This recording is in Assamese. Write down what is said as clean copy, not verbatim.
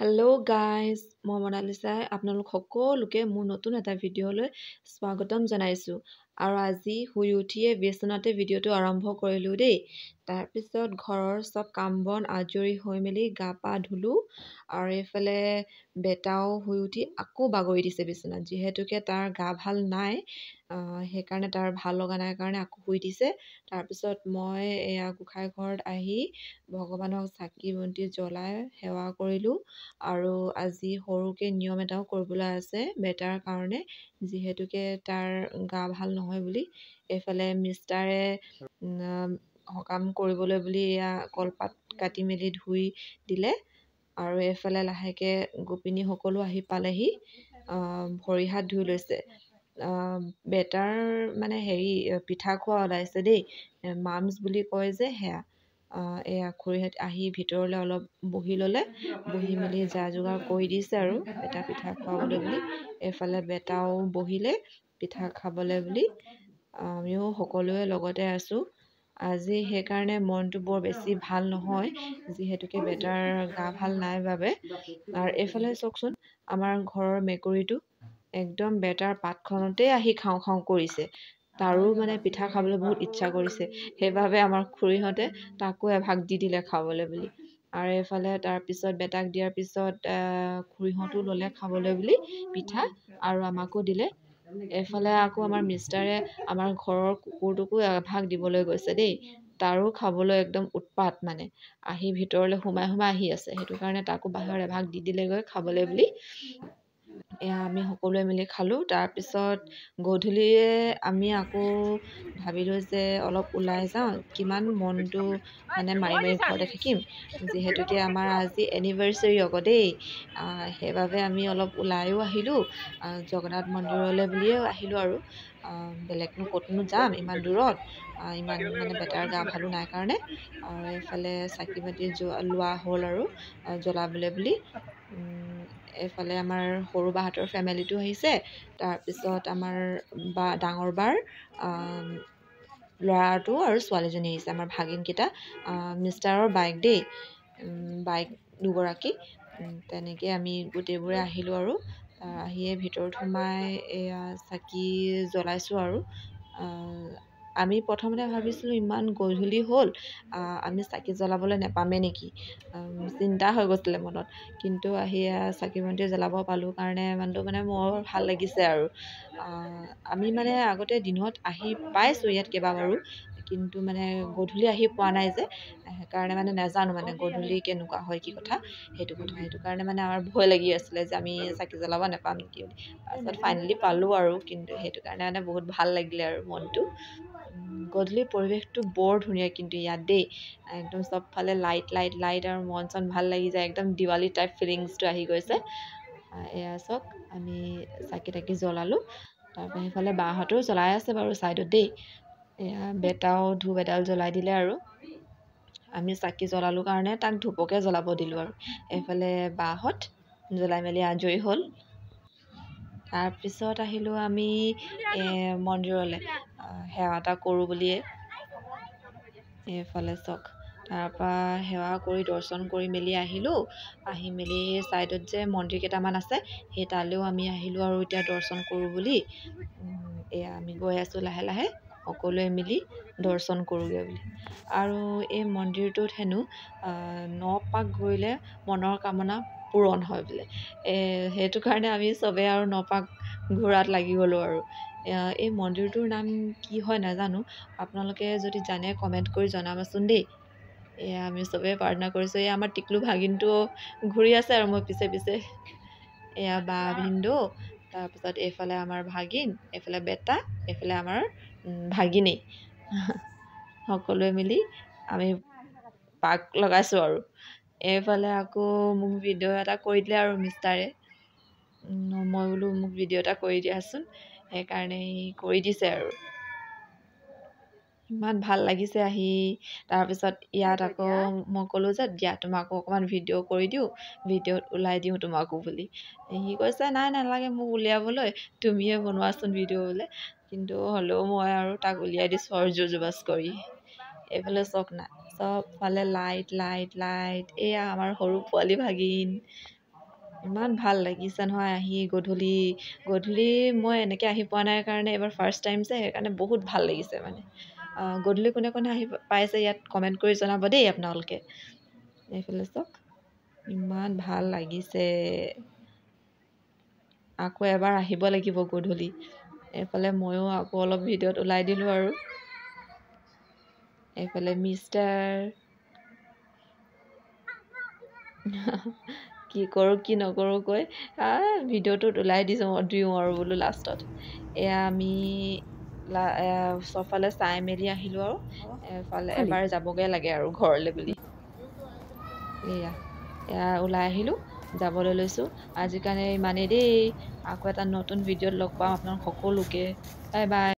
হেল্ল' গাইজ, মই মনালিছাই আপোনালোক সকলোকে মোৰ নতুন এটা ভিডিঅ'লৈ স্বাগতম জনাইছোঁ। আৰু আজি শুই উঠিয়ে বিচনাতে ভিডিঅ'টো আৰম্ভ কৰিলোঁ দেই। তাৰপিছত ঘৰৰ চব কাম বন আজৰি হৈ মেলি গা পা ধুলোঁ। আৰু এইফালে বেটাও শুই উঠি আকৌ বাগৰি দিছে বিচনাত, যিহেতুকে তাৰ গা ভাল নাই। সেইকাৰণে তাৰ ভাল লগা নাই কাৰণে আকৌ শুই দিছে। তাৰপিছত মই এয়া গোঁসাই ঘৰত আহি ভগৱানক চাকি বন্তি জ্বলাই সেৱা কৰিলোঁ। আৰু আজি সৰুকৈ নিয়ম এটাও কৰিবলৈ আছে বেটাৰ কাৰণে, যিহেতুকে তাৰ গা ভাল নহয় বুলি। এইফালে মিষ্টাৰে সকাম কৰিবলৈ বুলি এয়া কলপাত কাটি মেলি ধুই দিলে। আৰু এইফালে লাহেকৈ গোপিনীসকলো আহি পালেহি, ভৰি হাত ধুই লৈছে। বেটাৰ মানে পিঠা খোৱা ওলাইছে দেই, মামছ বুলি কয় যে সেয়া। এয়া খুৰীহঁত আহি ভিতৰলৈ অলপ বহি ল'লে, বহি মেলি যা যোগাৰ কৰি দিছে আৰু বেটা পিঠা খুৱাবলৈ বুলি। এইফালে বেটাও বহিলে পিঠা খাবলৈ বুলি। আমিও সকলোৱে লগতে আছোঁ। আজি সেইকাৰণে মনটো বৰ বেছি ভাল নহয়, যিহেতুকে বেটাৰ গা ভাল নাই বাবে। আৰু এইফালে চাওকচোন, আমাৰ ঘৰৰ মেকুৰীটো একদম বেটাৰ পাতখনতেই আহি খাওঁ খাওঁ কৰিছে। তাৰো মানে পিঠা খাবলৈ বহুত ইচ্ছা কৰিছে, সেইবাবে আমাৰ খুৰীহঁতে তাকো এভাগ দি দিলে খাবলৈ বুলি। আৰু এইফালে তাৰপিছত বেটাক দিয়াৰ পিছত খুৰীহঁতো ল'লে খাবলৈ বুলি পিঠা, আৰু আমাকো দিলে। এইফালে আকৌ আমাৰ মিষ্টাৰে আমাৰ ঘৰৰ কুকুৰটোকো এভাগ দিবলৈ গৈছে দেই। তাৰো খাবলৈ একদম উৎপাত, মানে আহি ভিতৰলৈ সোমাই সোমাই আহি আছে। সেইটো কাৰণে তাকো বাহিৰত এভাগ দি দিলেগৈ খাবলৈ বুলি। এয়া আমি সকলোৱে মিলি খালোঁ। তাৰপিছত গধূলিয়ে আমি আকৌ ভাবিলোঁ যে অলপ ওলাই যাওঁ, কিমান মনটো মানে মাৰি মাৰি ঘৰতে থাকিম। যিহেতুকে আমাৰ আজি এনিভাৰ্চেৰী আকৌ দেই, সেইবাবে আমি অলপ ওলায়ো আহিলোঁ। জগন্নাথ মন্দিৰলৈ বুলিয়ে আহিলোঁ আৰু বেলেগনো ক'তনো যাম ইমান দূৰত, ইমান মানে বেটাৰ গা ভালো নাই কাৰণে। আৰু এইফালে চাকি বাতি লোৱা হ'ল আৰু জ্বলাবলৈ বুলি। এইফালে আমাৰ সৰু বাহঁতৰ ফেমিলিটো আহিছে। তাৰপিছত আমাৰ ডাঙৰ বাৰ ল'ৰাটো আৰু ছোৱালীজনী আহিছে, আমাৰ ভাগিনকেইটা, মিষ্টাৰৰ বাইক দেই, বাইক দুগৰাকী। তেনেকৈ আমি গোটেইবোৰে আহিলোঁ আৰু আহিয়ে ভিতৰত সোমাই এয়া চাকি জ্বলাইছোঁ আৰু। আমি প্ৰথমতে ভাবিছিলোঁ ইমান গধূলি হ'ল, আমি চাকি জ্বলাবলৈ নেপামেই নেকি, চিন্তা হৈ গৈছিলে মনত। কিন্তু আহি চাকি বন্তি জ্বলাব পালোঁ কাৰণে মানুহটো মানে মোৰ ভাল লাগিছে আৰু। আমি মানে আগতে দিনত আহি পাইছোঁ ইয়াত কেইবাবাৰো, কিন্তু মানে গধূলি আহি পোৱা নাই যে, সেইকাৰণে মানে নাজানো মানে গধূলি কেনেকুৱা হয় কি কথা, সেইটো কাৰণে মানে আমাৰ ভয় লাগি আছিলে যে আমি চাকি জ্বলাব নাপাম নেকি বুলি। তাৰপিছত ফাইনেলি পালোঁ আৰু, কিন্তু সেইটো কাৰণে মানে বহুত ভাল লাগিলে আৰু মনটো। গধূলি পৰিৱেশটো বৰ ধুনীয়া কিন্তু ইয়াত দেই, একদম চবফালে লাইট লাইট লাইট, আৰু মন চন ভাল লাগি যায়, একদম দিৱালী টাইপ ফিলিংছটো আহি গৈছে। এয়া চাওক, আমি চাকি তাকি জ্বলালোঁ। তাৰপৰা সেইফালে বাহঁতেও জ্বলাই আছে বাৰু ছাইডত দেই। এয়া বেটাও ধূপ এডাল জ্বলাই দিলে আৰু আমি চাকি জ্বলালোঁ কাৰণে তাক ধূপকে জ্বলাব দিলোঁ আৰু। এইফালে বাহঁত জ্বলাই মেলি আজৰি হ'ল। তাৰপিছত আহিলোঁ আমি মন্দিৰলৈ সেৱা এটা কৰোঁ বুলিয়ে। এইফালে চাওক, তাৰপৰা সেৱা কৰি দৰ্শন কৰি মেলি আহিলোঁ। আহি মেলি ছাইডত যে মন্দিৰ কেইটামান আছে, সেই তালৈও আমি আহিলোঁ আৰু এতিয়া দৰ্শন কৰোঁ বুলি। এয়া আমি গৈ আছোঁ লাহে লাহে, সকলোৱে মিলি দৰ্শন কৰোঁগৈ বুলি। আৰু এই মন্দিৰটোত হেনো 9 পাক ঘূৰিলে মনৰ কামনা পূৰণ হয় বোলে। সেইটো কাৰণে আমি চবেই আৰু 9 পাক ঘূৰাত লাগি গ'লোঁ আৰু। এই মন্দিৰটোৰ নাম কি হয় নাজানো, আপোনালোকে যদি জানে কমেণ্ট কৰি জনাবচোন দেই। এয়া আমি চবেই প্ৰাৰ্থনা কৰিছোঁ। এয়া আমাৰ টিকলু ভাগিনটো ঘূৰি আছে আৰু মোৰ পিছে পিছে। এয়া বা ভিনদেউ, তাৰপিছত এইফালে আমাৰ ভাগিন, এইফালে বেটা, এইফালে আমাৰ ভাগিনী। সকলোৱে মিলি আমি পাক লগাইছোঁ আৰু। এইফালে আকৌ মোক ভিডিঅ' এটা কৰি দিলে আৰু মিষ্টাৰে। মই বোলো মোক ভিডিঅ' এটা কৰি দিয়াচোন, সেইকাৰণে কৰি দিছে আৰু। ইমান ভাল লাগিছে আহি। তাৰপিছত ইয়াত আকৌ মই ক'লোঁ যে দিয়া তোমাকো অকণমান ভিডিঅ' কৰি দিওঁ, ভিডিঅ'ত ওলাই দিওঁ তোমাকো বুলি। সি কৈছে নাই নালাগে মোক উলিয়াবলৈ, তুমিয়ে বনোৱাচোন ভিডিঅ' বোলে। কিন্তু হ'লেও মই আৰু তাক উলিয়াই দিছোঁ আৰু জোৰ জবজ কৰি। এইফালে চাওক না, চবফালে লাইট লাইট লাইট। এয়া আমাৰ সৰু পোৱালি ভাগিন, ইমান ভাল লাগিছে নহয় আহি গধূলি গধূলি মই এনেকৈ আহি পোৱা নাই কাৰণে এবাৰ ফাৰ্ষ্ট টাইম যে সেইকাৰণে বহুত ভাল লাগিছে মানে গধূলি কোনে কোনে আহি পাইছে ইয়াত কমেণ্ট কৰি জনাব দেই আপোনালোকে এইফালে চাওক ইমান ভাল লাগিছে আকৌ এবাৰ আহিব লাগিব গধূলি এইফালে ময়ো আকৌ অলপ ভিডিঅ'ত ওলাই দিলোঁ আৰু এইফালে মিষ্টাৰ কি কৰোঁ কি নকৰোঁ কৈ ভিডিঅ'টোত ওলাই দিওঁ আৰু বোলো লাষ্টত এয়া আমি চবফালে চাই মেলি আহিলোঁ আৰু এফালে এবাৰ যাবগৈ লাগে আৰু ঘৰলৈ বুলি এয়া ওলাই আহিলোঁ যাবলৈ লৈছোঁ আজিৰ কাৰণে ইমানেই দেই আকৌ এটা নতুন ভিডিঅ'ত লগ পাম আপোনালোক সকলোকে বাই বাই